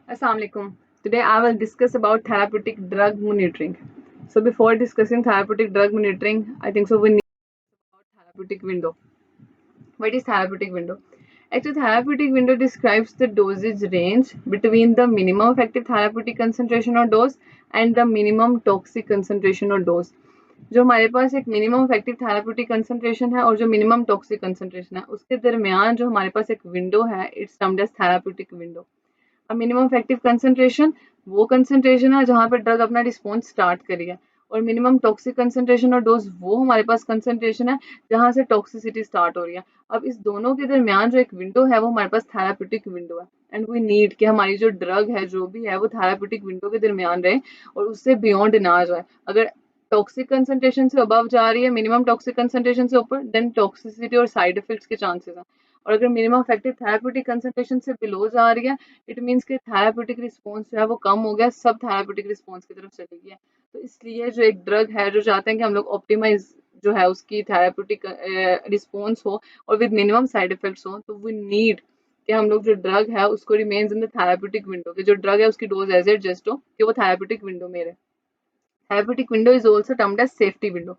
Assalamualaikum. Today I will discuss about therapeutic drug monitoring. So before discussing therapeutic drug monitoring, I think so we need about therapeutic window. What is therapeutic window? Actually, therapeutic window describes the dosage range between the minimum effective therapeutic concentration or dose and the minimum toxic concentration or dose. जो हमारे पास एक minimum effective therapeutic concentration है और जो minimum toxic concentration है उसके दरमियान जो हमारे पास एक विंडो है it's termed as therapeutic window. अब मिनिमम इफेक्टिव कंसंट्रेशन वो कंसंट्रेशन है जहाँ पे ड्रग अपना रिस्पॉन्स स्टार्ट करेगा और मिनिमम टॉक्सिक कंसंट्रेशन और डोज वो हमारे पास कंसंट्रेशन है जहाँ से टॉक्सिसिटी स्टार्ट हो रही है। अब इस दोनों के दरमियान जो एक विंडो है वो हमारे पास थेराप्यूटिक विंडो है एंड वी नीड कि हमारी जो ड्रग है जो भी है वो थेराप्यूटिक विंडो के दरमियान रहे और उससे बियॉन्ड ना जाए। अगर टॉक्सिक कंसंट्रेशन से अबव जा रही है मिनिमम टॉक्सिक कंसंट्रेशन से ऊपर देन टॉक्सिसिटी और साइड इफेक्ट्स के चांसेस हैं। और अगर मिनिमम इफेक्टिव थेराप्यूटिक कंसंट्रेशन से बिलो जा रही है इट मीन्स कि थेराप्यूटिक रिस्पॉन्स जो है वो कम हो गया, सब थेराप्यूटिक रिस्पॉन्स की तरफ चली गई है। तो इसलिए जो एक ड्रग है जो चाहते हैं कि हम लोग ऑप्टिमाइज जो है उसकी थेराप्यूटिक रिस्पॉन्स हो और विद मिनिमम साइड इफेक्ट्स हो, तो वी नीड कि हम लोग जो ड्रग है उसको remains in the therapeutic window, कि जो ड्रग है उसकी डोज एज एडजस्ट हो कि वो थेराप्यूटिक विंडो में रहे। Therapeutic window is also termed as safety window.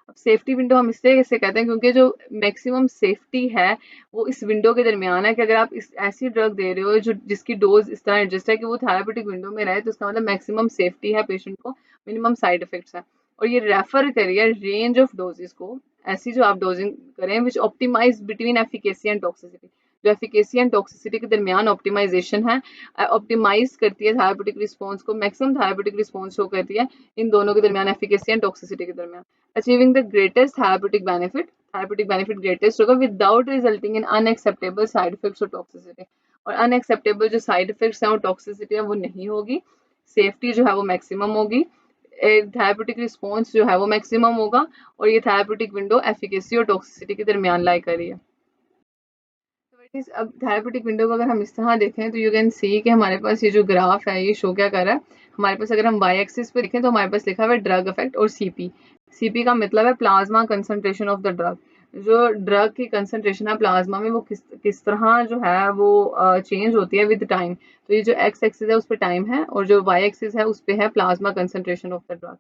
अब सेफ्टी विंडो हम इससे कैसे कहते हैं क्योंकि जो मैक्सिमम सेफ्टी है वो इस विंडो के दरमियान है कि अगर आप इस ऐसी ड्रग दे रहे हो जो जिसकी डोज इस तरह एडजस्ट है कि वो थेरेपेटिक विंडो में रहे, तो उसका मतलब मैक्सिमम सेफ्टी है पेशेंट को, मिनिमम साइड इफेक्ट्स है। और ये रेफर करिए रेंज ऑफ डोजेस को, ऐसी जो आप डोजिंग करें which optimise between efficacy and toxicity. जो एफिकेसी एंड टॉक्सिसिटी के दरमियान ऑप्टिमाइजेशन है, ऑप्टिमाइज करती है थेरेपेटिक रिस्पॉन्स को, मैक्सिमम थेरेपेटिक रिस्पॉन्स शो करती है इन दोनों के दरमियान, एफिकेसी एंड टॉक्सिसिटी के दरमियान। Achieving the greatest therapeutic benefit greatest होगा without resulting in unacceptable side effects और टॉक्सिसिटी। और अनएक्सेप्टेबल जो साइड इफेक्ट्स हैं और टॉक्सिसिटी है वो नहीं होगी, सेफ्टी जो है वो मैक्सिमम होगी, थेरेपेटिक रिस्पॉन्स जो है वो मैक्सिमम होगा और ये थेरेपेटिक विंडो एफिकेसी और टॉक्सिसिटी के दरमियान लाई करी है। अब थेरेपेटिक विंडो को अगर हम इस तरह देखें तो यू कैन सी कि हमारे पास ये जो ग्राफ है ये शो क्या कर रहा है। हमारे पास अगर हम वाई एक्सिस पे देखें तो हमारे पास लिखा हुआ है ड्रग इफेक्ट और सीपी। सीपी का मतलब है plasma concentration of the drug. जो ड्रग की कंसंट्रेशन है प्लाज्मा में वो किस किस तरह जो है वो चेंज होती है विद टाइम। तो ये जो एक्स एक्सिस है उस पर टाइम है और जो वाई एक्सिस है उस पर है plasma concentration of the drug.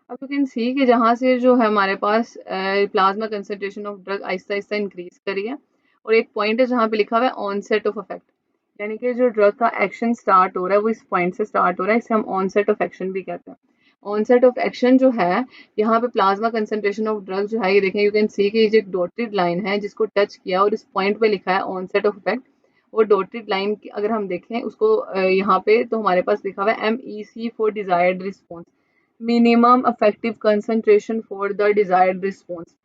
अब यू कैन सी कि जहाँ से जो है हमारे पास plasma concentration of drug Aahista Aahista increase करी है और एक पॉइंट है जहाँ पे लिखा हुआ है ऑनसेट ऑफ इफेक्ट, यानी कि जो ड्रग का एक्शन स्टार्ट हो रहा है वो इस पॉइंट से स्टार्ट हो रहा है, इसे हम ऑनसेट ऑफ एक्शन भी कहते हैं। ऑनसेट ऑफ एक्शन जो है यहाँ पे प्लाज्मा कंसंट्रेशन ऑफ ड्रग जो है ये देखें, यू कैन सी कि ये जो डॉटेड लाइन है जिसको टच किया और इस पॉइंट पे लिखा है ऑनसेट ऑफ इफेक्ट। वो डॉटेड लाइन की अगर हम देखें उसको यहाँ पे तो हमारे पास लिखा हुआ है MEC for desired response, minimum effective concentration for the desired response.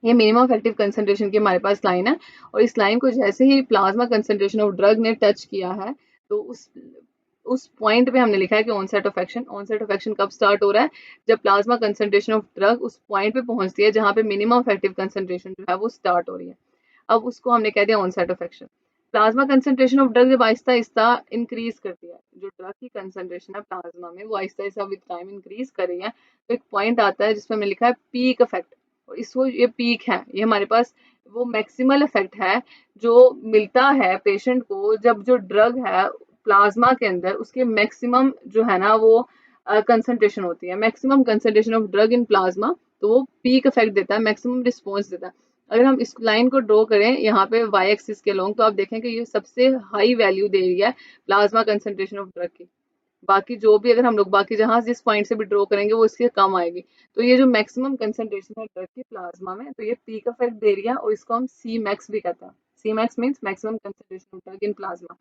ये मिनिमम इफेक्टिव कंसंट्रेशन की हमारे पास लाइन है और इस लाइन को जैसे ही प्लाज्मा कंसंट्रेशन ऑफ ड्रग ने टच किया है तो उस पॉइंट पे हमने लिखा है कि onset of action. Onset of action कब स्टार्ट हो रहा है? जब प्लाज्मा कंसंट्रेशन ऑफ ड्रग उस पॉइंट पे पहुंचती है जहां पे मिनिमम इफेक्टिव कंसंट्रेशन जो है वो स्टार्ट हो रही है। अब उसको हमने कह दिया onset of action. Plasma concentration of drug जब आहिस्ता आहिस्ता इंक्रीज करती है, जो ड्रग की कंसंट्रेशन है प्लाज्मा में वो Aahista Aahista with time increase कर रही है, तो एक पॉइंट आता है जिसमें हमने लिखा है पीक इफेक्ट। और इसको ये पीक है, ये हमारे पास वो मैक्सिमल इफेक्ट है जो मिलता है पेशेंट को जब जो ड्रग है प्लाज्मा के अंदर उसके मैक्सिमम जो है ना वो कंसंट्रेशन होती है, maximum concentration of drug in plasma, तो वो पीक इफेक्ट देता है, मैक्सिमम रिस्पॉन्स देता है। अगर हम इस लाइन को ड्रॉ करें यहाँ पे वाई एक्सिस के लॉन्ग, तो आप देखें कि ये सबसे हाई वैल्यू दे रही है प्लाज्मा कंसंट्रेशन ऑफ ड्रग की। बाकी जो भी अगर हम लोग बाकी जहां जिस पॉइंट से भी ड्रॉ करेंगे वो इससे कम आएगी। तो ये जो मैक्सिमम कंसंट्रेशन है ड्रग की प्लाज्मा में, तो ये पीक इफेक्ट दे रही है और इसको हम सी मैक्स भी कहते हैं। C max means maximum concentration of drug in plasma.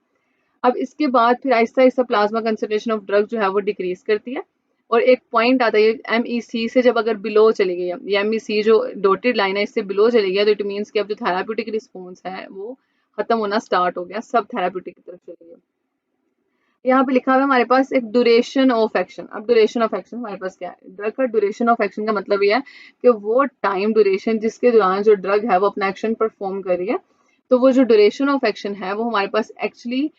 अब इसके बाद फिर Aahista Aahista plasma concentration of drug जो है वो डिक्रीज करती है और एक पॉइंट आता है MEC से जब अगर बिलो चली गई है, ये MEC जो डॉटेड लाइन है इससे बिलो चली गई तो इट मीन्स कि अब जो थेराप्यूटिक रिस्पॉन्स है वो खत्म होना स्टार्ट हो गया, सब थेराप्यूटिक की तरफ चली गई। यहाँ पे लिखा हुआ है हमारे पास एक ड्यूरेशन ऑफ एक्शन। अब ड्यूरेशन ऑफ एक्शन हमारे पास क्या है? ड्रग का ड्यूरेशन ऑफ एक्शन का मतलब ये है कि वो टाइम ड्यूरेशन जिसके दौरान जो ड्रग है वो अपना एक्शन परफॉर्म कर रही है, तो वो जो ड्यूरेशन ऑफ एक्शन है वो हमारे पास एक्चुअली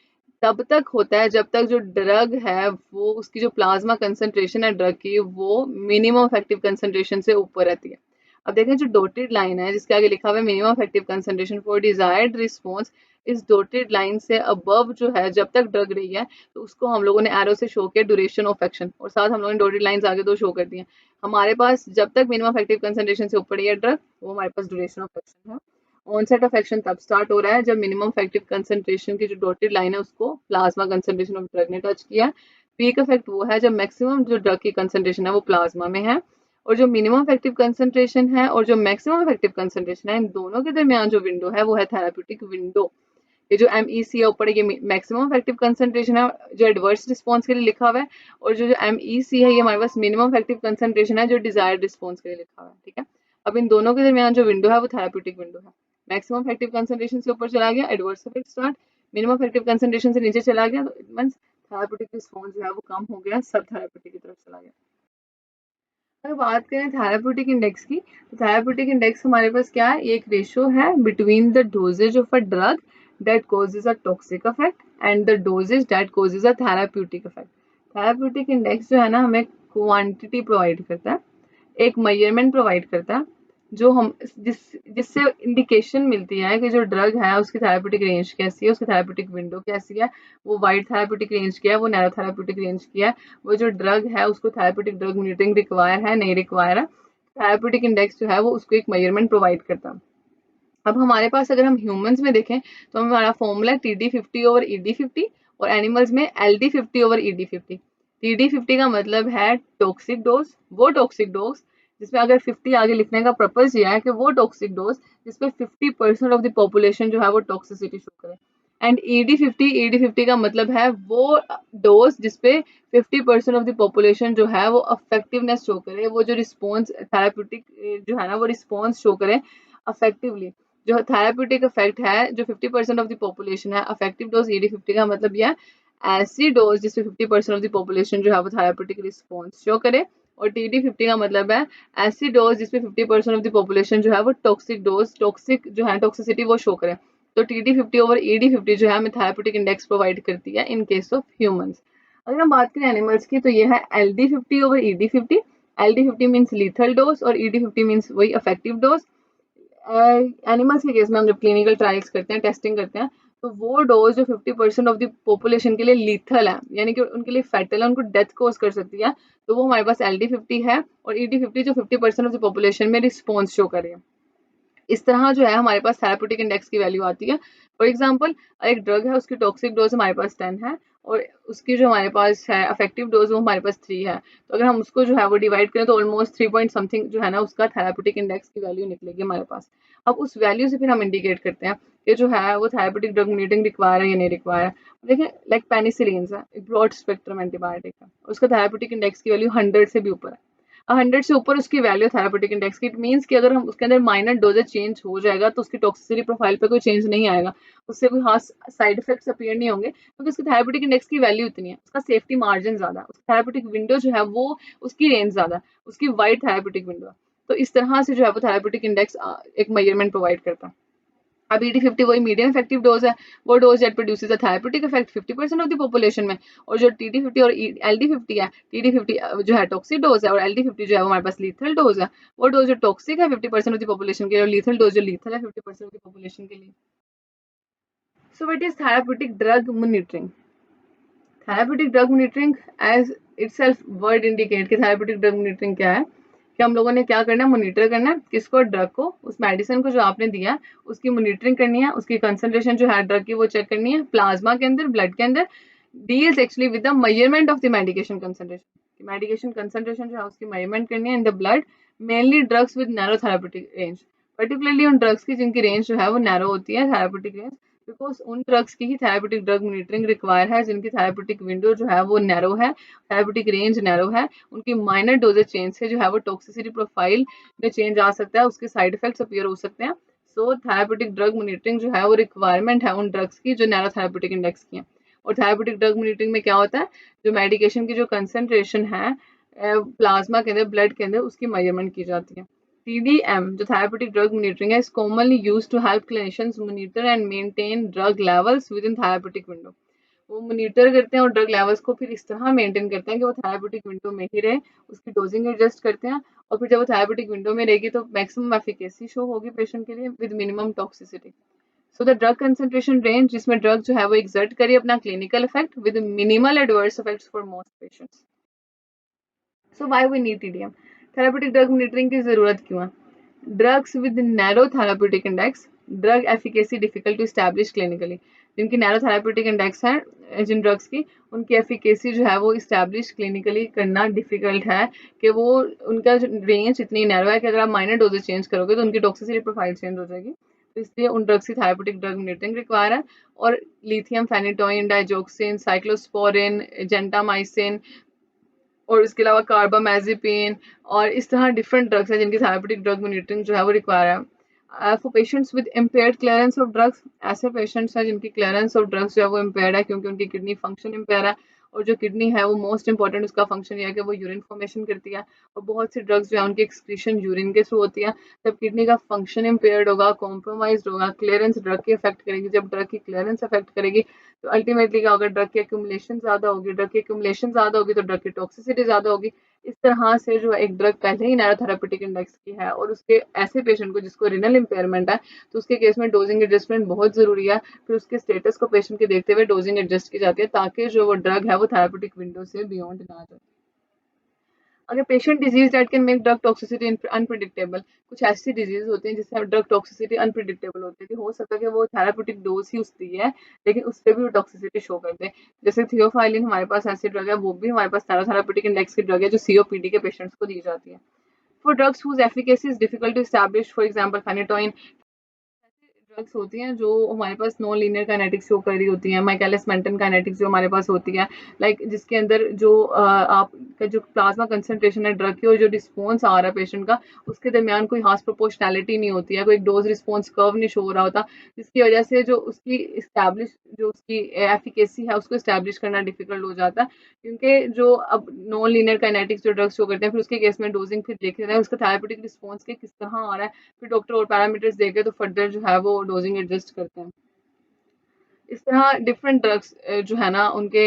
तब तक होता है जब तक जो ड्रग है वो उसकी जो प्लाज्मा कंसंट्रेशन है ड्रग की वो मिनिमम इफेक्टिव कंसंट्रेशन से ऊपर रहती है। अब देखें जो डॉटेड लाइन है जिसके आगे लिखा हुआ है minimum effective concentration for desired response, इस डॉटेड लाइन से अबव जो है जब तक ड्रग रही है तो उसको हम लोगों ने एरो से शो किया ड्यूरेशन ऑफ एक्शन, और साथ हम लोगों ने डॉटेड लाइंस आगे दो शो कर दी हैं। हमारे पास जब तक मिनिमम इफेक्टिव कंसंट्रेशन से ऊपर है ड्रग वो हमारे पास ड्यूरेशन ऑफ एक्शन है। ऑनसेट ऑफ एक्शन तब स्टार्ट हो रहा है जब मिनिमम इफेक्टिव कंसंट्रेशन की जो डॉटेड लाइन है उसको प्लाज्मा कंसंट्रेशन ऑफ ड्रग ने टच किया। पीक इफेक्ट वो है जब मैक्सिमम जो ड्रग की कंसंट्रेशन है वो प्लाज्मा में है, और जो मिनिमम इफेक्टिव कंसंट्रेशन है और जो मैक्सिमम इफेक्टिव कंसंट्रेशन है इन दोनों के दरमियान जो विंडो है वो है थेराप्यूटिक विंडो। ये जो MEC है ऊपर ये मैक्सिमम इफेक्टिव कंसंट्रेशन है जो एडवर्स रिस्पॉन्स के लिए लिखा हुआ है, और जो MEC है ये हमारे पास मिनिमम इफेक्टिव कंसंट्रेशन है जो डिजायर्ड रिस्पॉन्स के लिए लिखा हुआ है। ठीक है, अब इन दोनों के दरमियान जो विंडो है वो थेराप्यूटिक विंडो है। मैक्सिमम इफेक्टिव कंसंट्रेशन से ऊपर चला गया adverse effect start, minimum effective concentration से नीचे चला गया तो इट मींस थेराप्यूटिक रिस्पॉन्स जो है वो कम हो गया, सब थेराप्यूटिक की तरफ चला गया। अगर बात करें थेराप्यूटिक इंडेक्स की तो थेराप्यूटिक इंडेक्स हमारे पास क्या है, एक रेशियो है between the doses of a drug that causes a toxic effect and the doses that causes a therapeutic effect. Therapeutic index जो है ना हमें क्वांटिटी प्रोवाइड करता है, एक मेजरमेंट प्रोवाइड करता है जो हम जिससे इंडिकेशन मिलती है कि जो ड्रग है उसकी थेराप्यूटिक रेंज कैसी है, उसकी थेराप्यूटिक विंडो कैसी है, वो वाइड थेराप्यूटिक रेंज की है, वो नैरो थेराप्यूटिक रेंज की है, वो जो ड्रग है उसको थेराप्यूटिक ड्रग मॉनिटरिंग रिक्वायर है नहीं रिक्वायर है। थेराप्यूटिक इंडेक्स जो है वो उसको एक मेजरमेंट प्रोवाइड करता है। अब हमारे पास अगर हम ह्यूमंस में देखें तो हमारा फॉर्मूला TD50 ओवर ED50 और एनिमल्स में LD50 ओवर ED50। TD50 का मतलब है टॉक्सिक डोज, वो टॉक्सिक डोज जिसमें अगर 50 आगे लिखने का पर्पज ये है कि वो टॉक्सिक डोज जिसपे 50% ऑफ द पॉपुलेशन जो है वो टॉक्सिसिटी शो करे। एंड ED50 का मतलब है वो डोज जिसपे 50% ऑफ द पॉपुलेशन जो है वो अफेक्टिवनेस शो करे, वो जो रिस्पॉन्स थेराप्यूटिक जो है ना वो रिस्पॉन्स शो करे अफेक्टिवली। जो थेराप्यूटिक इफेक्ट है जो 50% ऑफ द पॉपुलेशन है, इफेक्टिव डोज ED50 का मतलब यह ऐसी डोज जिसमें 50% ऑफ द पॉपुलेशन जो है वो थेराप्यूटिक रिस्पॉन्स शो करे, और TD50 का मतलब है ऐसी डोज जिसमें 50% ऑफ द पॉपुलेशन जो है वो टॉक्सिक डोज टॉक्सिक जो है टॉक्सिसिटी वो शो करे। तो TD50 ओवर ED50 जो है हमें थेराप्यूटिक इंडेक्स प्रोवाइड करती है इन केस ऑफ ह्यूमंस। अगर हम बात करें एनिमल्स की तो ये है LD50 over ED50। LD50 means lethal dose और ED50 मीन्स वही इफेक्टिव डोज। एनिमल्स के केस में हम जब क्लिनिकल ट्रायल्स करते हैं टेस्टिंग करते हैं तो वो डोज जो 50% ऑफ द पॉपुलेशन के लिए लीथल है यानी कि उनके लिए फैटल है, उनको डेथ कोज कर सकती है, तो वो हमारे पास LD50 है, और ED50 जो 50% ऑफ द पॉपुलेशन में रिस्पॉन्स शो करे। इस तरह जो है हमारे पास थेराप्यूटिक इंडेक्स की वैल्यू आती है। फॉर एग्जांपल एक ड्रग है उसकी टॉक्सिक डोज हमारे पास 10 है और उसकी जो हमारे पास है इफेक्टिव डोज वो हमारे पास 3 है, तो अगर हम उसको जो है वो डिवाइड करें तो ऑलमोस्ट 3 पॉइंट समथिंग जो है ना उसका थेराप्यूटिक इंडेक्स की वैल्यू निकलेगी हमारे पास। अब उस वैल्यू से फिर हम इंडिकेट करते हैं कि जो है वो थेराप्यूटिक ड्रग मॉनिटरिंग रिक्वायर है या नहीं रिक्वायर है। देखिए लाइक पेनिसिलिन है एक ब्रॉड स्पेक्ट्रम एंटीबायोटिक है, उसका थेराप्यूटिक इंडेक्स की वैल्यू 100 से भी ऊपर है। 100 से ऊपर उसकी वैल्यू थेराप्यूटिक इंडेक्स की, इट मींस कि अगर हम उसके अंदर माइनर डोजेज चेंज हो जाएगा तो उसकी टॉक्सिसिटी प्रोफाइल पे कोई चेंज नहीं आएगा, उससे कोई खास साइड इफेक्ट्स अपीयर नहीं होंगे क्योंकि उसकी थेराप्यूटिक इंडेक्स की वैल्यू इतनी है, उसका सेफ्टी मार्जिन ज्यादा है, उसका थेराप्यूटिक विंडो जो है वो उसकी रेंज ज्यादा है, उसकी वाइड थेराप्यूटिक विंडो है। तो इस तरह से जो है वो थेराप्यूटिक इंडेक्स एक मेजरमेंट प्रोवाइड करता है। अब ED50 वही मीडियम इफेक्टिव डोज है, वो dose that produces a therapeutic effect 50% of the population में, और जो TD50 और LD50 है, TD50 जो है टॉक्सिक डोज है और LD50 जो है वो हमारे पास लीथल डोज है। वो डोज जो टॉक्सिक है 50% ऑफ द पॉपुलेशन के लिए, और लीथल डोज जो लीथल है 50% ऑफ द पॉपुलेशन के लिए। So what is therapeutic drug monitoring? Therapeutic drug monitoring as itself word indicate कि थेराप्यूटिक ड्रग मॉनिटरिंग क्या है, कि हम लोगों ने क्या करना है, मॉनिटर करना है किसको, ड्रग को, उस मेडिसिन को जो आपने दिया है उसकी मॉनिटरिंग करनी है, उसकी कंसंट्रेशन जो है ड्रग की वो चेक करनी है प्लाज्मा के अंदर ब्लड के अंदर, deals actually with the measurement of the medication concentration, medication concentration जो है उसकी मेजरमेंट करनी है in the blood, mainly drugs with narrow therapeutic range, particularly उन ड्रग्स की जिनकी रेंज जो है वो नैरो होती है थेराप्यूटिक रेंज, बिकॉज उन ड्रग्स की ही थेराप्यूटिक ड्रग मॉनिटरिंग रिक्वायर है जिनकी थेराप्यूटिक विंडो जो है वो नैरो है, थेराप्यूटिक रेंज नैरो है, उनकी माइनर डोजेज चेंज से जो है वो टॉक्सिसिटी प्रोफाइल में चेंज आ सकता है, उसके साइड इफेक्ट्स अपीयर हो सकते हैं। सो थेराप्यूटिक ड्रग मॉनिटरिंग जो है वो रिक्वायरमेंट है उन ड्रग्स की जो नैरो थेराप्यूटिक इंडेक्स की है। और थेराप्यूटिक ड्रग मॉनिटरिंग में क्या होता है, जो मेडिकेशन की जो कंसंट्रेशन है प्लाज्मा के अंदर ब्लड के अंदर उसकी मेजरमेंट की जाती है। TDM जो therapeutic drug monitoring है is commonly used to help clinicians monitor and maintain drug levels within therapeutic window। वो मॉनिटर करते हैं और ड्रग लेवल्स को फिर इस तरह मेंटेन करते हैं कि वो थेराप्यूटिक विंडो में ही रहे, उसकी डोजिंग एडजस्ट करते हैं और फिर जब वो थेराप्यूटिक विंडो में रहेगी तो मैक्सिमम एफिकेसी शो होगी पेशेंट के लिए with minimum toxicity. So the drug concentration range जिसमें ड्रग जो है वो एक्सर्ट करे अपना clinical effect with minimal adverse effects for most patients. So why we need TDM? Therapeutic drug monitoring की जरूरत क्यों है? Drugs with narrow therapeutic index, drug efficacy difficult to establish clinically. जिनकी नैरो थेराप्यूटिक इंडेक्स है जिन drugs की, उनकी efficacy जो है वो इस्टेब्लिश क्लिनिकली करना डिफिकल्ट है कि वो उनका जो रेंज इतनी नैरो है कि अगर आप माइनर डोजेज चेंज करोगे तो उनकी टॉक्सिसिटी प्रोफाइल चेंज हो जाएगी। तो इसलिए उन ड्रग्स की थेराप्यूटिक ड्रग मॉनिटरिंग रिक्वायर है। और लिथियम फेनिटोइन, डाइजोक्सिन, साइक्लोस्पोरिन, जेंटामाइसिन और इसके अलावा कार्बामेज़ेपिन और इस तरह डिफरेंट ड्रग्स हैं जिनकी थेराप्यूटिक ड्रग मॉनिटरिंग जो है वो रिक्वायर है। For patients with impaired clearance of drugs, ऐसे पेशेंट्स हैं जिनकी क्लियरेंस ऑफ ड्रग्स जो है वो इम्पेयर्ड है क्योंकि उनकी किडनी फंक्शन इम्पेयर है। और जो किडनी है वो मोस्ट इंपॉर्टेंट उसका फंक्शन ये है कि वो यूरिन फॉर्मेशन करती है और बहुत सी ड्रग्स जो है उनकी एक्सक्रीशन यूरिन के थ्रू होती है। जब किडनी का फंक्शन इम्पेयर्ड होगा, कॉम्प्रोमाइज होगा, क्लियरेंस ड्रग की अफेक्ट करेगी। जब ड्रग की क्लियरेंस अफेक्ट करेगी तो अल्टीमेटली क्या होगा, ड्रग की एक्यूमुलेशन ज़्यादा होगी, ड्रग की एक्यूमुलेशन ज़्यादा होगी तो ड्रग की टॉक्सिसिटी ज़्यादा होगी। इस तरह से जो एक ड्रग पहले ही नैरो थेराप्यूटिक इंडेक्स की है और उसके ऐसे पेशेंट को जिसको रिनल इम्पेयरमेंट है तो उसके केस में डोजिंग एडजस्टमेंट बहुत ज़रूरी है। फिर उसके स्टेटस को पेशेंट के देखते हुए डोजिंग एडजस्ट की जाती है ताकि जो वो ड्रग है वो थेराप्यूटिक विंडो से बियॉन्ड ना जाए। अगर patient disease that can make drug toxicity unpredictable, कुछ ऐसी डिजीज होती हैं जिससे ड्रग टॉक्सिसिटी अनप्रिडिक्टेबल होती है कि हो सकता है कि वो थेराप्यूटिक डोज ही उसकी है लेकिन उस पर भी वो टॉक्सिसिटी शो कर दे। जैसे थियोफाइलिन हमारे पास ऐसी ड्रग है, वो भी हमारे पास थेराप्यूटिक इंडेक्स की ड्रग है जो सीओपीडी के पेशेंट्स को दी जाती है। For drugs whose efficacy is difficult to establish, for example phenytoin, drugs होती हैं जो हमारे पास नॉन लीनियर काइनेटिक्स शो कर रही होती हैं, माइकलिस मेंटन काइनेटिक्स जो हमारे पास होती है, लाइक जिसके अंदर जो आपका जो प्लाज्मा कंसंट्रेशन है ड्रग की और जो रिस्पॉन्स आ रहा है पेशेंट का उसके दरमियान कोई खास प्रोपोर्शनैलिटी नहीं होती है, कोई डोज रिस्पॉन्स कर्व नहीं शो हो रहा होता, जिसकी वजह से जो उसकी इस्टेब्लिश जो उसकी एफिकेसी है उसको इस्टेब्लिश करना डिफिकल्ट हो जाता है। क्योंकि जो अब नॉन लीनियर काइनेटिक्स जो ड्रग्स शो करते हैं फिर उसके केस में डोजिंग फिर देखे रहे हैं उसका थेराप्यूटिक रिस्पॉन्स के किस तरह आ रहा है, फिर डॉक्टर और पैरामीटर्स देके तो फर्दर जो है वो डोजिंग एडजस्ट करते हैं। इस तरह डिफरेंट ड्रग्स जो है ना उनके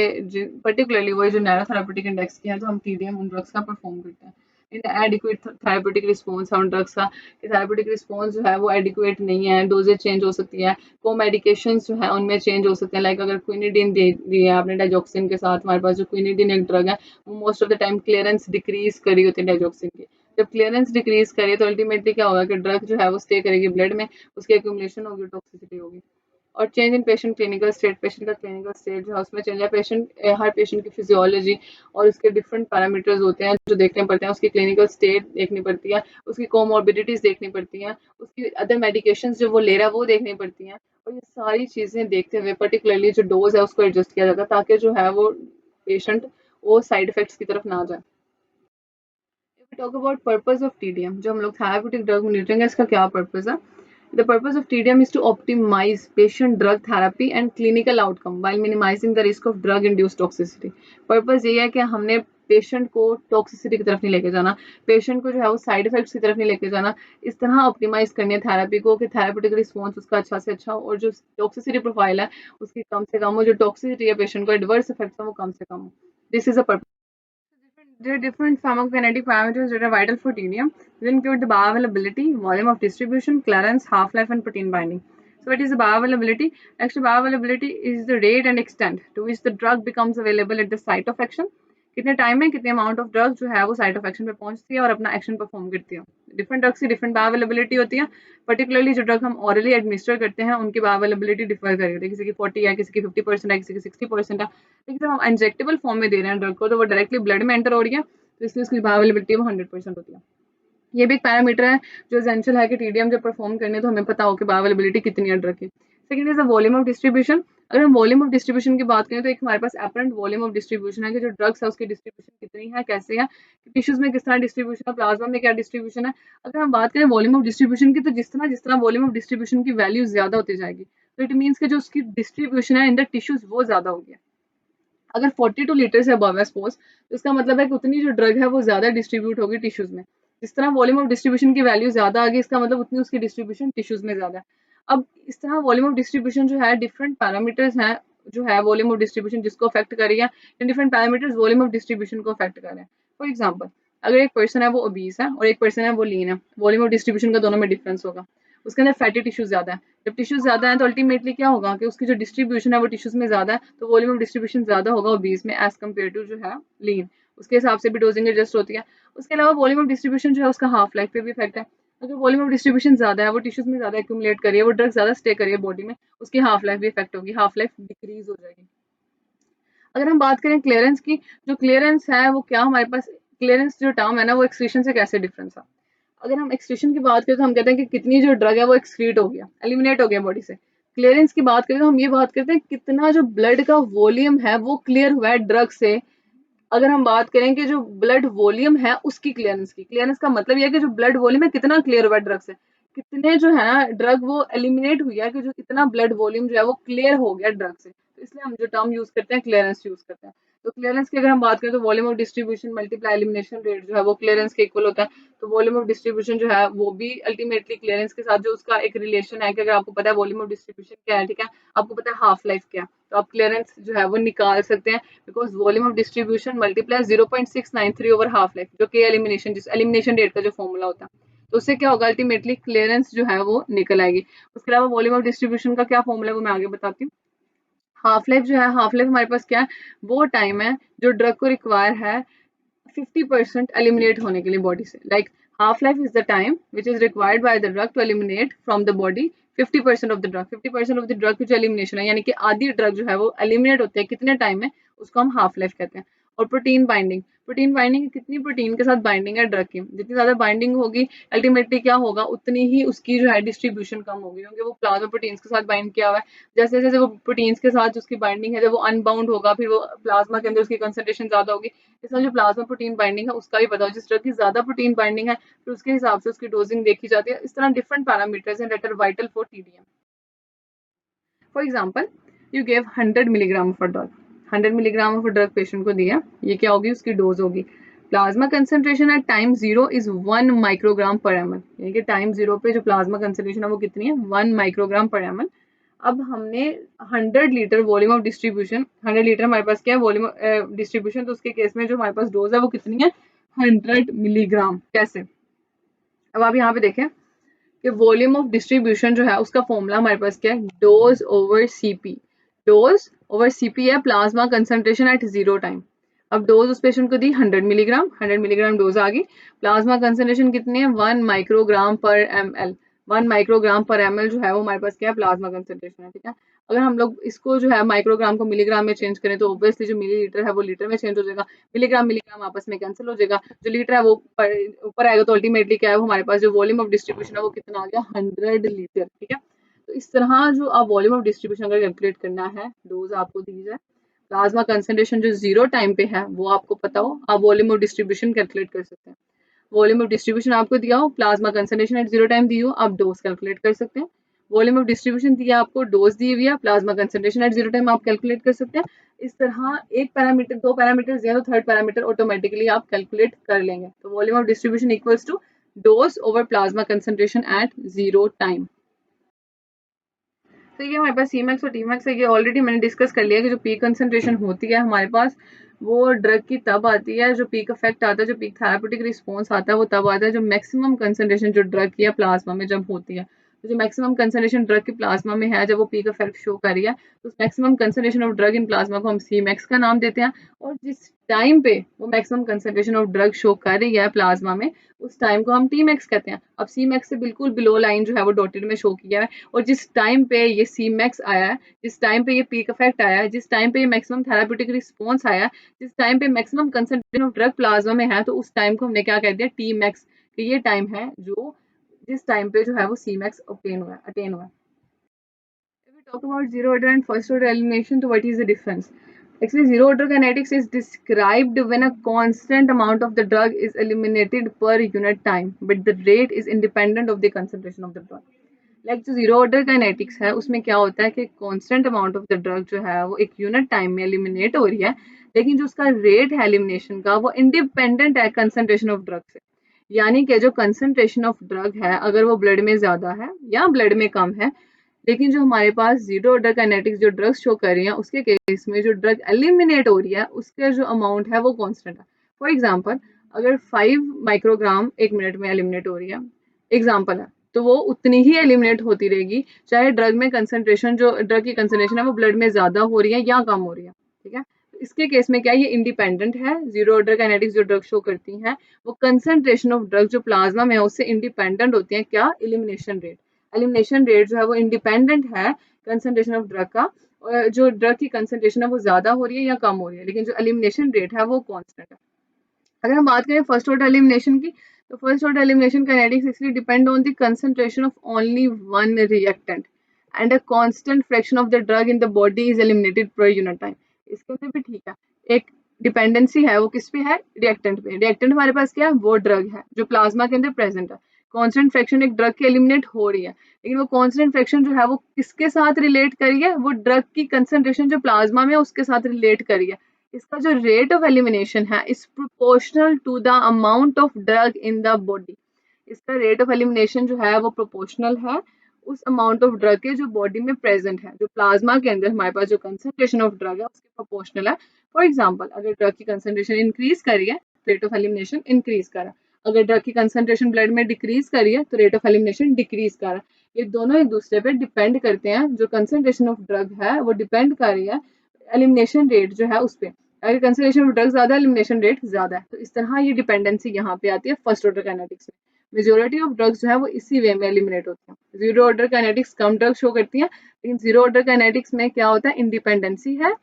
पर्टिकुलरली वही जो नैरो थेराप्यूटिक इंडेक्स की है तो हम टीडीएम उन ड्रग्स का परफॉर्म करते हैं। इन एडिक्वेट थेराप्यूटिक रिस्पॉन्स है उन ड्रग्स का कि थेराप्यूटिक रिस्पॉन्स जो है वो एडिक्वेट नहीं है, डोजेज चेंज हो सकती है, को मेडिकेशंस जो है उनमें चेंज हो सकते हैं। लाइक अगर क्विनिडीन दे दी है आपने डाइजोक्सिन के साथ, हमारे पास जो क्विनिडीन एक ड्रग है वो most of the time clearance decrease करी होती है डाइजोक्सिन की। जब क्लियरेंस डिक्रीज करे तो अल्टीमेटली क्या होगा कि ड्रग जो है वो स्टे करेगी ब्लड में, उसकी एक्यूमुलेशन होगी, टॉक्सिसिटी होगी। और change in patient clinical state, patient का क्लिनिकल स्टेट जो है उसमें चेंज है। पेशेंट हर पेशेंट की फिजियोलॉजी और उसके डिफरेंट पैरामीटर्स होते हैं जो देखने पड़ते हैं, उसकी क्लिनिकल स्टेट देखनी पड़ती है, उसकी कोमॉर्बिडिटीज देखनी पड़ती हैं, उसकी अदर मेडिकेशन जो वो ले रहा है वो देखनी पड़ती हैं। और ये सारी चीज़ें देखते हुए पर्टिकुलरली जो डोज है उसको एडजस्ट किया जाता है ताकि जो है वो पेशेंट वो साइड इफेक्ट्स की तरफ ना जाए। Talk about purpose of TDM, जो हम लोग थेराप्यूटिक ड्रग मॉनिटरिंग है इसका क्या पर्पस है? The purpose of TDM is to optimize patient drug therapy and clinical outcome while minimizing the risk of drug induced toxicity. Purpose ये है कि हमने पेशेंट को टॉक्सिसिटी की तरफ नहीं लेके जाना, पेशेंट को जो है वो साइड इफेक्ट्स की तरफ नहीं लेके जाना, इस तरह ऑप्टिमाइज करनी है थेरेपी को कि थेरेपेटिक रिस्पॉन्स उसका अच्छा से अच्छा हो और जो टॉक्सिसिटी प्रोफाइल है उसकी कम से कम हो, जो टॉक्सिसिटी है पेशेंट को एडवर्स इफेक्ट्स है वो कम से कम हो। This is a purpose. There are different pharmacokinetic parameters that are vital for TDM. They include the bioavailability, volume of distribution, clearance, half-life, and protein binding. So, what is the bioavailability? Actually, bioavailability is the rate and extent to which the drug becomes available at the site of action. कितने time में कितने amount of drug जो है वो site of action पे पहुंचती है और अपना एक्शन परफॉर्म करती है। डिफरेंट ड्रग्स की डिफरेंट बायोअवेलेबिलिटी होती है। पर्टिकुलरली जो ड्रग हम ऑरली एडमिनिस्टर करते हैं उनकी बायोअवेलेबिलिटी डिफर करती है, किसी की 40 है, किसी की 50% है, किसी की 60% है। लेकिन जब हम इंजेक्टेबल फॉर्म में दे रहे हैं ड्रग को तो वो डायरेक्टली ब्लड में एंटर हो रही है तो इसलिए उसकी बायोअवेलेबिलिटी वो 100% होती है। ये भी एक पैरामीटर है जो एसेंशियल है कि टीडीएम जब परफॉर्म करने तो हमें पता हो कि बायोअवेलेबिलिटी कितनी है ड्रग की। Second is the volume of distribution. अगर हम वॉल्यूम ऑफ डिस्ट्रीब्यूशन की बात करें तो एक हमारे पास एपरेंट वॉल्यूम ऑफ डिस्ट्रीब्यूशन है कि जो ड्रग्स है उसकी डिस्ट्रीब्यूशन कितनी है, कैसे है, टिश्यूज में किस तरह डिस्ट्रीब्यूशन है, प्लाज्मा में क्या डिस्ट्रीब्यूशन है। अगर हम बात करें वॉल्यूम ऑफ डिस्ट्रीब्यूशन की तो जिस तरह वॉल्यूम ऑफ डिस्ट्रीब्यूशन की वैल्यू ज्यादा होती जाएगी तो इट मीन्स कि जो उसकी डिस्ट्रीब्यूशन है इन द टिश्यूज वो ज्यादा होगी। अगर 42 लीटर से अबव है सपोज तो इसका मतलब है कि उतनी जो ड्रग है वो ज्यादा डिस्ट्रीब्यूट होगी टिश्यूज में। जिस तरह वॉल्यूम ऑफ डिस्ट्रीब्यूशन की वैल्यू ज्यादा आ गई इसका मतलब उतनी उसकी डिस्ट्रीब्यूशन टिश्यूज में ज्यादा है। अब इस तरह वॉल्यूम ऑफ डिस्ट्रीब्यूशन जो है डिफरेंट पैरामीटर्स हैं जो है वॉल्यूम ऑफ डिस्ट्रीब्यूशन जिसको अफेक्ट कर रही है, different parameters volume of distribution को अफेक्ट कर रहे हैं। फॉर एग्जाम्पल, अगर एक पर्सन है वो ओबीस है और एक पर्सन है वो लीन है, वॉल्यूम ऑफ डिस्ट्रीब्यूशन का दोनों में डिफरेंस होगा। उसके अंदर फैटी टिश्यूज ज्यादा है, जब टिश्यूज ज्यादा है तो अल्टीमेटली क्या होगा कि उसकी जो डिस्ट्रीब्यूशन है वो टिश्यूज में ज्यादा है, तो वॉल्यूम ऑफ डिस्ट्रीब्यूशन ज्यादा होगा ओबीस में एज कम्पेयर टू जो है लीन। उसके हिसाब से भी डोजिंग एडजस्ट होती है। उसके अलावा वॉल्यूम ऑफ डिस्ट्रीब्यूशन जो है उसका हाफ लाइफ पे भी इफेक्ट है। अगर वॉल्यूम ऑफ डिस्ट्रीब्यूशन ज्यादा है, वो टिश्यूज में ज्यादा एक्यूमुलेट करिए, वो ड्रग ज्यादा स्टे करिए बॉडी में, उसकी हाफ लाइफ भी इफेक्ट होगी, हाफ लाइफ डिक्रीज हो जाएगी। अगर हम बात करें क्लियरेंस की, जो क्लियरेंस है वो क्या हमारे पास, क्लियरेंस जो टर्म है ना वो एक्सक्रीशन से कैसे डिफरेंस है। अगर हम एक्सक्रीशन की बात करें तो हम कहते हैं कि कितनी जो ड्रग है वो एक्सक्रीट हो गया, एलिमिनेट हो गया बॉडी से। क्लियरेंस की बात करें तो हम ये बात करते हैं कितना जो ब्लड का वॉल्यूम है वो क्लियर हुआ है ड्रग से। अगर हम बात करें कि जो ब्लड वॉल्यूम है उसकी क्लियरेंस की, क्लियरेंस का मतलब ये है कि जो ब्लड वॉल्यूम है कितना क्लियर हुआ है ड्रग से, कितने जो है ना ड्रग वो एलिमिनेट हुई है, कि जो इतना ब्लड वॉल्यूम जो है वो क्लियर हो गया ड्रग से, तो इसलिए हम जो टर्म यूज करते हैं क्लियरेंस यूज करते हैं। तो क्लियरेंस की अगर हम बात करें तो volume of distribution multiply elimination rate जो है वो क्लियरेंस के इक्वल होता है। तो वॉल्यूम ऑफ डिस्ट्रीब्यूशन जो है वो भी अल्टीमेटली क्लियरेंस के साथ जो उसका एक रिलेशन है, कि अगर आपको पता है वॉल्यूम ऑफ डिस्ट्रीब्यूशन क्या है, ठीक है, आपको पता है हाफ लाइफ क्या है, तो आप क्लियरेंस जो है वो निकाल सकते हैं, because volume of distribution multiply 0.693 over half life, जो कि एलिमिनेशन जिस एलिमिनेशन रेट का जो फॉर्मूला होता है, तो उससे क्या होगा अल्टीमेटली क्लियरेंस जो है वो निकल आएगी। उसके अलावा वॉल्यूम ऑफ डिस्ट्रीब्यूशन का क्या फॉर्मूला है वो मैं आगे बताती हूँ। हाफ लाइफ जो है, हाफ लाइफ हमारे पास क्या है, वो टाइम है जो ड्रग को रिक्वायर है 50% एलिमिनेट होने के लिए बॉडी से। Like half life is the time which is required by the drug to eliminate from the body 50% of the drug, 50% of the drug की जो एलिमिनेशन है, यानी कि आधी ड्रग जो है वो एलिमिनेट होती है कितने टाइम में, उसको हम हाफ लाइफ कहते हैं। और प्रोटीन बाइंडिंग, प्रोटीन बाइंडिंग कितनी प्रोटीन के साथ बाइंडिंग है ड्रग की, जितनी ज्यादा बाइंडिंग होगी अल्टीमेटली क्या होगा, उतनी ही उसकी जो है डिस्ट्रीब्यूशन कम होगी, क्योंकि वो प्लाज्मा प्रोटीन्स के साथ बाइंड किया हुआ है। जैसे जैसे वो प्रोटीन्स के साथ उसकी बाइंडिंग है, जब वो अनबाउंड होगा फिर वो प्लाज्मा के अंदर उसकी कंसंट्रेशन ज्यादा होगी। इसमें जो प्लाज्मा प्रोटीन बाइंडिंग है उसका भी पता हो, जिस ड्रग की ज्यादा प्रोटीन बाइंडिंग है फिर उसके हिसाब से उसकी डोजिंग देखी जाती है। इस तरह डिफरेंट पैरामीटर्स हैं that are vital for TDM. For example, you gave 100 milligram of a drug, 100 milligram of a drug patient को दिया, ये क्या होगी उसकी डोज होगी। Plasma concentration at time zero is 1 microgram per M l, यानी कि टाइम जीरो पे जो प्लाज्मा कंसंट्रेशन है वो कितनी है, 1 माइक्रोग्राम पर एम एल। अब हमने 100 litre volume of distribution, 100 litre हमारे पास क्या है वॉल्यूम डिस्ट्रीब्यूशन, तो उसके केस में जो हमारे पास डोज है वो कितनी है, 100 मिलीग्राम। कैसे, अब आप यहाँ पे देखें कि वॉल्यूम ऑफ डिस्ट्रीब्यूशन जो है उसका फॉर्मूला हमारे पास क्या है, dose over CP, dose over CP है plasma concentration at zero time. अब डोज उस पेशेंट को दी 100 मिलीग्राम, 100 मिलीग्राम डोज आ गई, प्लाज्मा कंसंट्रेशन कितनी है 1 microgram per M L, 1 microgram per M L जो है वो हमारे पास क्या है प्लाज्मा कंसंट्रेशन है, ठीक है। अगर हम लोग इसको जो है माइक्रोग्राम को मिलीग्राम में चेंज करें तो ऑब्वियसली जो मिलीलीटर है वो लीटर में चेंज हो जाएगा, मिलीग्राम मिलीग्राम आपस में कैंसिल हो जाएगा, जो लीटर है वो ऊपर आएगा, तो अल्टीमेटली क्या है वो हमारे पास जो वॉल्यूम ऑफ डिस्ट्रीब्यूशन है वो कितना आ गया 100 लीटर, ठीक है। तो इस तरह जो आप वॉल्यूम ऑफ डिस्ट्रीब्यूशन अगर कैलकुलेट करना है, डोज आपको दी जाए, प्लाज्मा कंसंट्रेशन जो जीरो टाइम पे है वो आपको पता हो, आप वॉल्यूम ऑफ डिस्ट्रीब्यूशन कैलकुलेट कर सकते हैं। वॉल्यूम ऑफ डिस्ट्रीब्यूशन आपको दिया हो, plasma concentration at zero time दी हो, आप डोज कैलकुलेट कर सकते हैं। वॉल्यूम ऑफ डिस्ट्रीब्यूशन दिया आपको, डोज दी हुई है, plasma concentration at zero time आप कैलकुलेट कर सकते हैं। इस तरह एक पैरामीटर, दो पैरामीटर दिया तो थर्ड पैरामीटर ऑटोमेटिकली आप कैलकुलेट कर लेंगे। तो volume of distribution equals to dose over plasma concentration at zero time. तो ये हमारे पास सी मैक्स और टी मैक्स है, ये ऑलरेडी मैंने डिस्कस कर लिया कि जो पीक कंसंट्रेशन होती है हमारे पास वो ड्रग की तब आती है, जो पीक इफेक्ट आता है, जो पीक थेरापेटिक रिस्पॉन्स आता है वो तब आता है जो मैक्सिमम कंसंट्रेशन जो ड्रग की है प्लाज्मा में जब होती है। तो जो मैक्सिमम कंसंट्रेशन ड्रग की प्लाज्मा में है जब वो पीक इफेक्ट शो कर रही है, तो उस maximum concentration of drug in plasma को हम सी मैक्स का नाम देते हैं। और जिस टाइम पे वो maximum concentration of drug show कर रही है प्लाज्मा में, उस टाइम को हम टी मैक्स कहते हैं। अब सी मैक्स से बिल्कुल बिलो लाइन जो है वो डॉटेड में शो किया है, और जिस टाइम पे ये सी मैक्स आया है, जिस टाइम पे ये पीक इफेक्ट आया है, जिस टाइम पे ये मैक्सिमम थेराप्यूटिक रिस्पॉन्स आया है, जिस टाइम पे maximum concentration of drug plasma में है, तो उस टाइम को हमने क्या कह दिया, टी मैक्स, कि ये टाइम है जो जिस टाइम पे जो है वो सी मैक्स अटेन हुआ है। If we talk about zero order and first order elimination, so what is the difference? Actually, zero order kinetics is described when a constant amount of the drug is eliminated per unit time, but the rate is independent of the concentration of the drug. Like जो zero order kinetics है उसमें क्या होता है कि constant amount of the drug जो है वो एक यूनिट टाइम में एलिमिनेट हो रही है, लेकिन जो उसका रेट है एलिमिनेशन का वो इंडिपेंडेंट है कंसंट्रेशन ऑफ ड्रग से। यानी कि जो कंसंट्रेशन ऑफ ड्रग है अगर वो ब्लड में ज्यादा है या ब्लड में कम है, लेकिन जो हमारे पास जीरो ऑर्डर काइनेटिक्स जो ड्रग्स शो कर रही हैं उसके केस में जो ड्रग एलिमिनेट हो रही है उसका जो अमाउंट है वो कांस्टेंट है। फॉर एग्जांपल अगर 5 माइक्रोग्राम 1 मिनट में एलिमिनेट हो रही है, एग्जांपल है, तो वो उतनी ही एलिमिनेट होती रहेगी चाहे ड्रग में कंसंट्रेशन जो ड्रग की कंसंट्रेशन है वो ब्लड में ज्यादा हो रही है या कम हो रही है। ठीक है, इसके केस में क्या ये इंडिपेंडेंट है, जीरो ऑर्डर काइनेटिक्स जो ड्रग शो करती हैं वो कंसंट्रेशन ऑफ ड्रग जो प्लाज्मा में है उससे इंडिपेंडेंट होती है। क्या? Elimination rate. एलिमिनेशन रेट जो है वो इंडिपेंडेंट है कंसंट्रेशन ऑफ ड्रग का, और जो ड्रग की कंसंट्रेशन है वो ज्यादा हो रही है या कम हो रही है, लेकिन जो एलिमिनेशन रेट है वो कांस्टेंट है। अगर हम बात करें फर्स्ट ऑर्डर एलिमिनेशन की, तो first order elimination kinetics actually depend on the concentration of only one reactant and a constant fraction of the drug in the body is eliminated per unit time. इसके अंदर भी ठीक है, एक dependency है वो किस पे है? रिएक्टेंट पे। रिएक्टेंट हमारे पास क्या है? वो ड्रग है जो प्लाज्मा के अंदर प्रेजेंट है। कांस्टेंट फ्रैक्शन एक ड्रग की एलिमिनेट हो रही है, लेकिन वो कांस्टेंट फ्रैक्शन जो है वो किसके साथ रिलेट करी है? वो ड्रग की कंसंट्रेशन जो प्लाज्मा में है उसके साथ रिलेट करी है। इसका जो रेट ऑफ एलिमिनेशन है is proportional to the amount of drug in the body. इसका रेट ऑफ एलिमिनेशन जो है वो प्रोपोर्शनल है उस अमाउंट ऑफ ड्रग के जो बॉडी में प्रेजेंट है, जो प्लाज्मा के अंदर हमारे पास जो कंसंट्रेशन ऑफ ड्रग है उसके प्रोपोर्शनल है। फॉर एग्जांपल अगर ड्रग की कंसंट्रेशन इंक्रीज करी है तो रेट ऑफ एलिमिनेशन इंक्रीज करा, अगर ड्रग की कंसंट्रेशन ब्लड में डिक्रीज करी है तो रेट ऑफ एलिमिनेशन डिक्रीज करा। ये दोनों एक दूसरे पे डिपेंड करते हैं, जो कंसंट्रेशन ऑफ ड्रग है वो डिपेंड कर रही है एलिमिनेशन रेट जो है उस पर। अगर कंसंट्रेशन ऑफ ड्रग ज्यादा एलिमिनेशन रेट ज्यादा है, तो इस तरह ये डिपेंडेंसी यहाँ पे आती है फर्स्ट ऑर्डर काइनेटिक्स में। मेजोरिटी ऑफ ड्रग्स जो है वो इसी वे में एलिमिनेट होती हैं। जीरो ऑर्डर काइनेटिक्स कम ड्रग शो करती हैं, लेकिन जीरो ऑर्डर काइनेटिक्स में क्या होता है? इंडिपेंडेंसी है।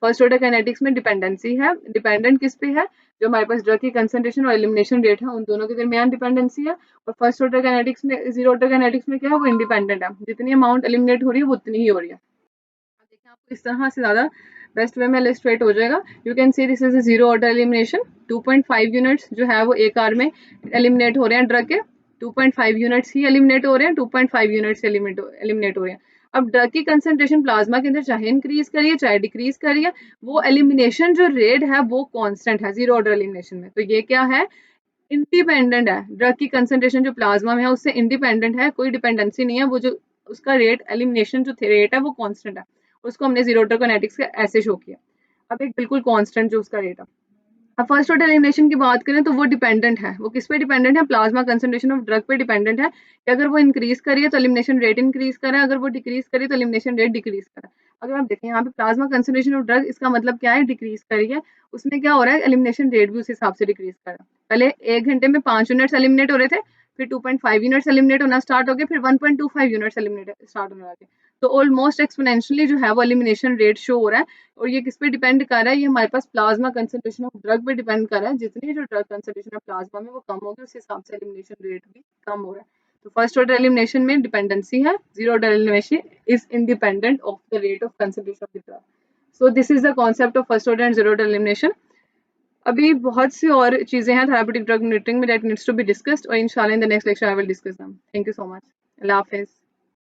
फर्स्ट ऑर्डर काइनेटिक्स में डिपेंडेंसी है। डिपेंडेंट किस पे है? जो हमारे पास ड्रग की कंसंट्रेशन और एलिमिनेशन रेट है उन दोनों के दरमियान डिपेंडेंसी है। और फर्स्ट ऑर्डर काइनेटिक्स में, जीरो ऑर्डर काइनेटिक्स में क्या है? वो इंडिपेंडेंट है, जितनी अमाउंट एलिमिनेट हो रही है वो उतनी ही हो रही है। देखिए आपको इस तरह से ज्यादा बेस्ट वे में इलस्ट्रेट हो जाएगा। You can see this is a zero order elimination. 2.5 units जो है वो एक आर में एलिमिनेट हो रहे हैं ड्रग के, 2.5 यूनिट्स ही एलिमिनेट हो रहे हैं, 2.5 यूनिट्स एलिमिनेट हो रहे हैं। अब ड्रग की कंसंट्रेशन प्लाज्मा के अंदर चाहे इंक्रीज करिए चाहे डिक्रीज करिए, वो एलिमिनेशन जो रेट है वो कांस्टेंट है जीरो ऑर्डर एलिमिनेशन में। तो ये क्या है? इंडिपेंडेंट है। ड्रग की कंसंट्रेशन जो प्लाज्मा में है उससे इंडिपेंडेंट है, कोई डिपेंडेंसी नहीं है। वो जो उसका रेट एलिमिनेशन जो रेट है वो कांस्टेंट है, उसको हमने जीरो ऑर्डर काइनेटिक्स का ऐसे शो किया। अब एक बिल्कुल कांस्टेंट जो उसका रेट है। अब फर्स्ट ऑर्डर एलिमिनेशन की बात करें तो वो डिपेंडेंट है। वो किस पे डिपेंडेंट है? प्लाज्मा कंसंट्रेशन ऑफ ड्रग पे डिपेंडेंट है कि अगर वो इंक्रीज करिए तो एलिमिनेशन रेट इंक्रीज करें, अगर वो डिक्रीज करिए तो एलिमिनेशन रेट डिक्रीज करें। अगर आप देखें यहाँ पे प्लाज्मा कंसंट्रेशन ऑफ ड्रग, इसका मतलब क्या है? डिक्रीज करिए। उसमें क्या हो रहा है? एलिमिनेशन रेट भी उस हिसाब से डिक्रीज कर रहा है। पहले 1 घंटे में 5 यूनिट्स एलिमिनेट हो रहे थे, फिर 2.5 यूनिट्स एलिमिनेट होना स्टार्ट हो गए, फिर 1.25 यूनिट्स एलिमिनेट स्टार्ट होने लगे। तो ऑलमोस्ट एक्सपोनेंशियली जो है वो एलिमिनेशन रेट शो हो रहा है। और ये किस पे डिपेंड कर रहा है? ये हमारे पास प्लाज्मा कंसंट्रेशन ऑफ ड्रग पे डिपेंड कर रहा है। जितनी जो ड्रग कंसंट्रेशन ऑफ प्लाज्मा में वो कम होगी उस हिसाब से एलिमिनेशन रेट भी कम हो रहा है। तो फर्स्ट ऑर्डर एलिमिनेशन में डिपेंडेंसी है, zero order elimination is independent of the rate of concentration of the drug. So this is the concept of first order and zero order elimination. अभी बहुत सी और चीजें हैं थेरेप्यूटिक ड्रग मॉनिटरिंग में that needs to be discussed, और इंशाल्लाह in the next lecture I will discuss them. Thank you so much. अल्लाह हाफिज।